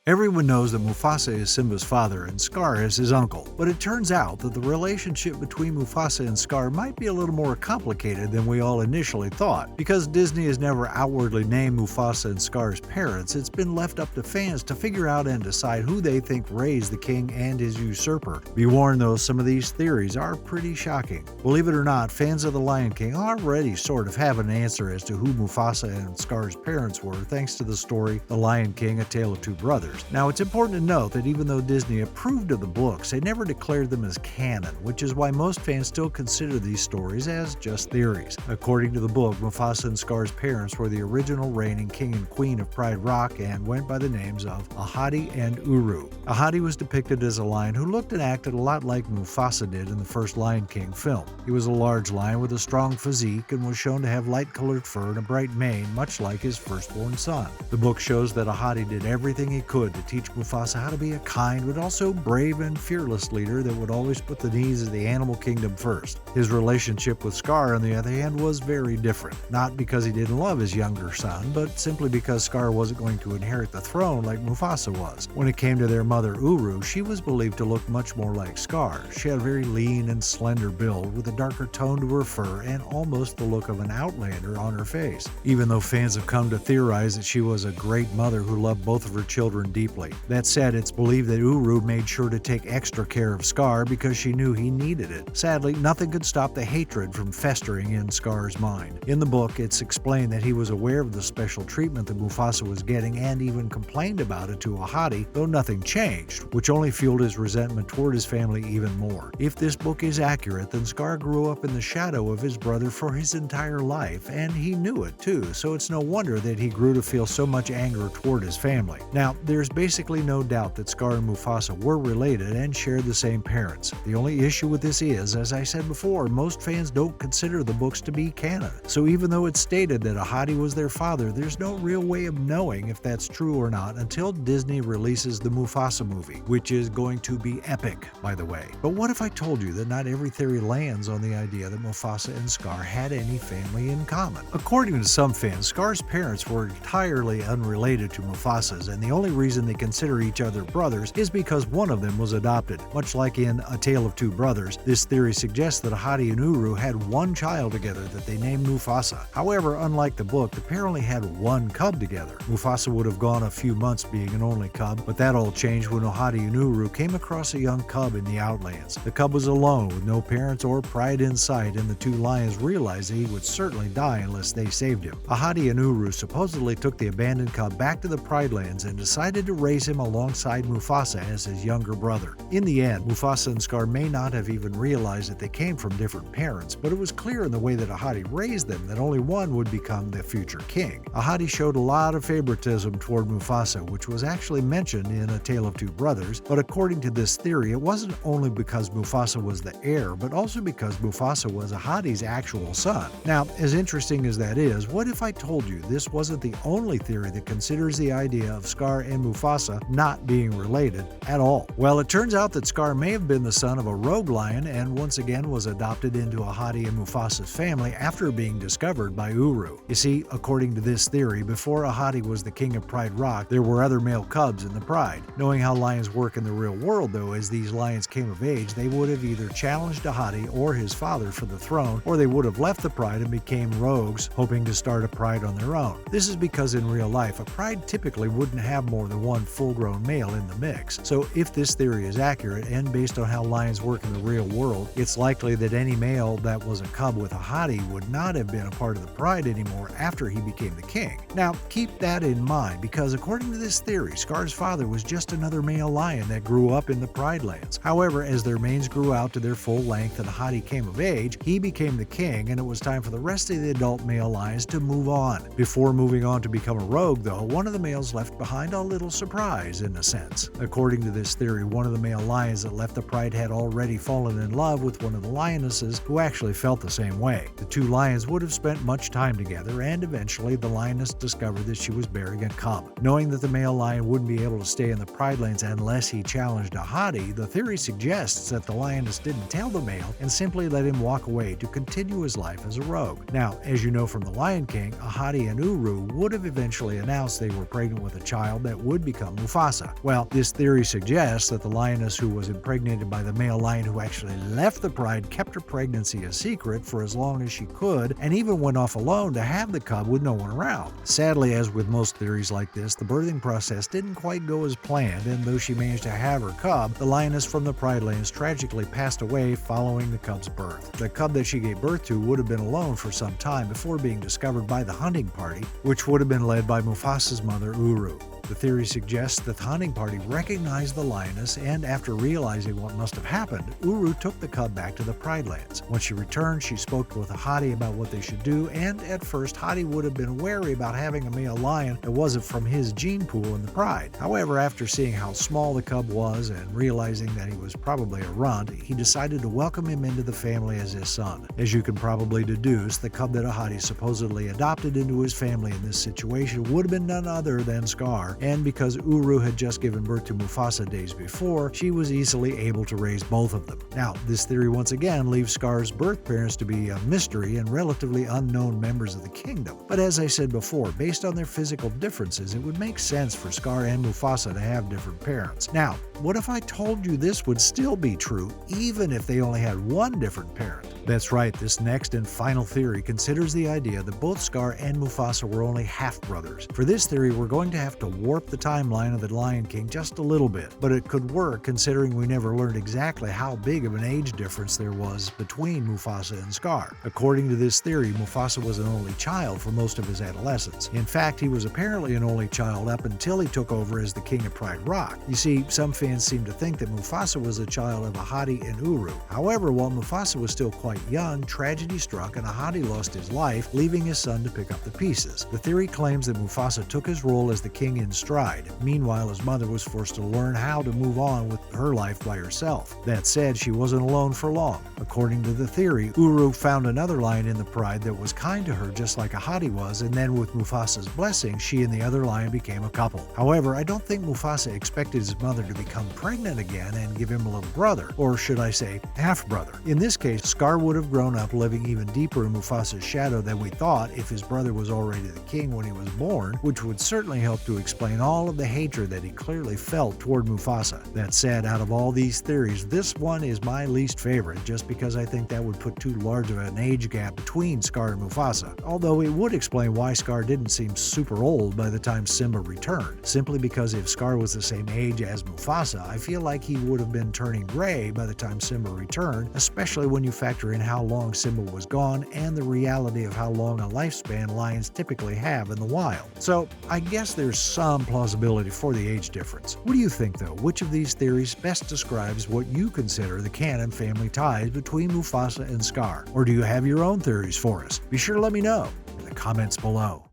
Everyone knows that Mufasa is Simba's father and Scar is his uncle, but it turns out that the relationship between Mufasa and Scar might be a little more complicated than we all initially thought. Because Disney has never outwardly named Mufasa and Scar's parents, it's been left up to fans to figure out and decide who they think raised the king and his usurper. Be warned though, some of these theories are pretty shocking. Believe it or not, fans of The Lion King already sort of have an answer as to who Mufasa and Scar's parents were thanks to the story The Lion King: A Tale of Two Brothers. Now, it's important to note that even though Disney approved of the books, they never declared them as canon, which is why most fans still consider these stories as just theories. According to the book, Mufasa and Scar's parents were the original reigning king and queen of Pride Rock and went by the names of Ahadi and Uru. Ahadi was depicted as a lion who looked and acted a lot like Mufasa did in the first Lion King film. He was a large lion with a strong physique and was shown to have light-colored fur and a bright mane, much like his firstborn son. The book shows that Ahadi did everything he could to teach Mufasa how to be a kind but also brave and fearless leader that would always put the needs of the animal kingdom first. His relationship with Scar, on the other hand, was very different. Not because he didn't love his younger son, but simply because Scar wasn't going to inherit the throne like Mufasa was. When it came to their mother Uru, she was believed to look much more like Scar. She had a very lean and slender build with a darker tone to her fur and almost the look of an outlander on her face. Even though fans have come to theorize that she was a great mother who loved both of her children deeply. That said, it's believed that Uru made sure to take extra care of Scar because she knew he needed it. Sadly, nothing could stop the hatred from festering in Scar's mind. In the book, it's explained that he was aware of the special treatment that Mufasa was getting and even complained about it to Ahadi, though nothing changed, which only fueled his resentment toward his family even more. If this book is accurate, then Scar grew up in the shadow of his brother for his entire life, and he knew it too, so it's no wonder that he grew to feel so much anger toward his family. Now, there's basically no doubt that Scar and Mufasa were related and shared the same parents. The only issue with this is, as I said before, most fans don't consider the books to be canon. So even though it's stated that Ahadi was their father, there's no real way of knowing if that's true or not until Disney releases the Mufasa movie, which is going to be epic, by the way. But what if I told you that not every theory lands on the idea that Mufasa and Scar had any family in common? According to some fans, Scar's parents were entirely unrelated to Mufasa's, and the only reason they consider each other brothers is because one of them was adopted. Much like in A Tale of Two Brothers, this theory suggests that Ahadi and Uru had one child together that they named Mufasa. However, unlike the book, the pair only had one cub together. Mufasa would have gone a few months being an only cub, but that all changed when Ahadi and Uru came across a young cub in the Outlands. The cub was alone with no parents or pride in sight, and the two lions realized that he would certainly die unless they saved him. Ahadi and Uru supposedly took the abandoned cub back to the Pride Lands and decided to raise him alongside Mufasa as his younger brother. In the end, Mufasa and Scar may not have even realized that they came from different parents, but it was clear in the way that Ahadi raised them that only one would become the future king. Ahadi showed a lot of favoritism toward Mufasa, which was actually mentioned in A Tale of Two Brothers, but according to this theory, it wasn't only because Mufasa was the heir, but also because Mufasa was Ahadi's actual son. Now, as interesting as that is, what if I told you this wasn't the only theory that considers the idea of Scar and Mufasa not being related at all? Well, it turns out that Scar may have been the son of a rogue lion and once again was adopted into Ahadi and Mufasa's family after being discovered by Uru. You see, according to this theory, before Ahadi was the king of Pride Rock, there were other male cubs in the Pride. Knowing how lions work in the real world, though, as these lions came of age, they would have either challenged Ahadi or his father for the throne, or they would have left the Pride and became rogues, hoping to start a Pride on their own. This is because in real life, a Pride typically wouldn't have more than one full-grown male in the mix. So if this theory is accurate, and based on how lions work in the real world, it's likely that any male that was a cub with Ahadi would not have been a part of the Pride anymore after he became the king. Now, keep that in mind, because according to this theory, Scar's father was just another male lion that grew up in the Pride Lands. However, as their manes grew out to their full length and Ahadi came of age, he became the king, and it was time for the rest of the adult male lions to move on. Before moving on to become a rogue, though, one of the males left behind a little surprise, in a sense. According to this theory, one of the male lions that left the Pride had already fallen in love with one of the lionesses who actually felt the same way. The two lions would have spent much time together, and eventually the lioness discovered that she was bearing a cub. Knowing that the male lion wouldn't be able to stay in the Pride Lands unless he challenged Ahadi, the theory suggests that the lioness didn't tell the male and simply let him walk away to continue his life as a rogue. Now, as you know from The Lion King, Ahadi and Uru would have eventually announced they were pregnant with a child that would would become Mufasa. Well, this theory suggests that the lioness who was impregnated by the male lion who actually left the pride kept her pregnancy a secret for as long as she could, and even went off alone to have the cub with no one around. Sadly, as with most theories like this, the birthing process didn't quite go as planned, and though she managed to have her cub, the lioness from the Pride Lands tragically passed away following the cub's birth. The cub that she gave birth to would have been alone for some time before being discovered by the hunting party, which would have been led by Mufasa's mother, Uru. The theory suggests that the hunting party recognized the lioness, and after realizing what must have happened, Uru took the cub back to the Pride Lands. When she returned, she spoke with Hati about what they should do, and at first Hati would have been wary about having a male lion that wasn't from his gene pool in the Pride. However, after seeing how small the cub was and realizing that he was probably a runt, he decided to welcome him into the family as his son. As you can probably deduce, the cub that Hati supposedly adopted into his family in this situation would have been none other than Scar, and because Uru had just given birth to Mufasa days before, she was easily able to raise both of them. Now, this theory once again leaves Scar's birth parents to be a mystery and relatively unknown members of the kingdom. But as I said before, based on their physical differences, it would make sense for Scar and Mufasa to have different parents. Now, what if I told you this would still be true even if they only had one different parent? That's right, this next and final theory considers the idea that both Scar and Mufasa were only half-brothers. For this theory, we're going to have to warp the timeline of the Lion King just a little bit, but it could work considering we never learned exactly how big of an age difference there was between Mufasa and Scar. According to this theory, Mufasa was an only child for most of his adolescence. In fact, he was apparently an only child up until he took over as the king of Pride Rock. You see, some fans seem to think that Mufasa was a child of Ahati and Uru. However, while Mufasa was still quite young, tragedy struck and Ahati lost his life, leaving his son to pick up the pieces. The theory claims that Mufasa took his role as the king in stride. Meanwhile, his mother was forced to learn how to move on with her life by herself. That said, she wasn't alone for long. According to the theory, Uru found another lion in the pride that was kind to her just like Ahati was, and then with Mufasa's blessing, she and the other lion became a couple. However, I don't think Mufasa expected his mother to become pregnant again and give him a little brother, or should I say, half-brother. In this case, Scar would have grown up living even deeper in Mufasa's shadow than we thought if his brother was already the king when he was born, which would certainly help to explain all of the hatred that he clearly felt toward Mufasa. That said, out of all these theories, this one is my least favorite, just because I think that would put too large of an age gap between Scar and Mufasa, although it would explain why Scar didn't seem super old by the time Simba returned. Simply because if Scar was the same age as Mufasa, I feel like he would have been turning gray by the time Simba returned, especially when you factor in how long Simba was gone and the reality of how long a lifespan lions typically have in the wild. So I guess there's some plausibility for the age difference. What do you think though? Which of these theories best describes what you consider the canon family ties between Mufasa and Scar? Or do you have your own theories for us? Be sure to let me know in the comments below.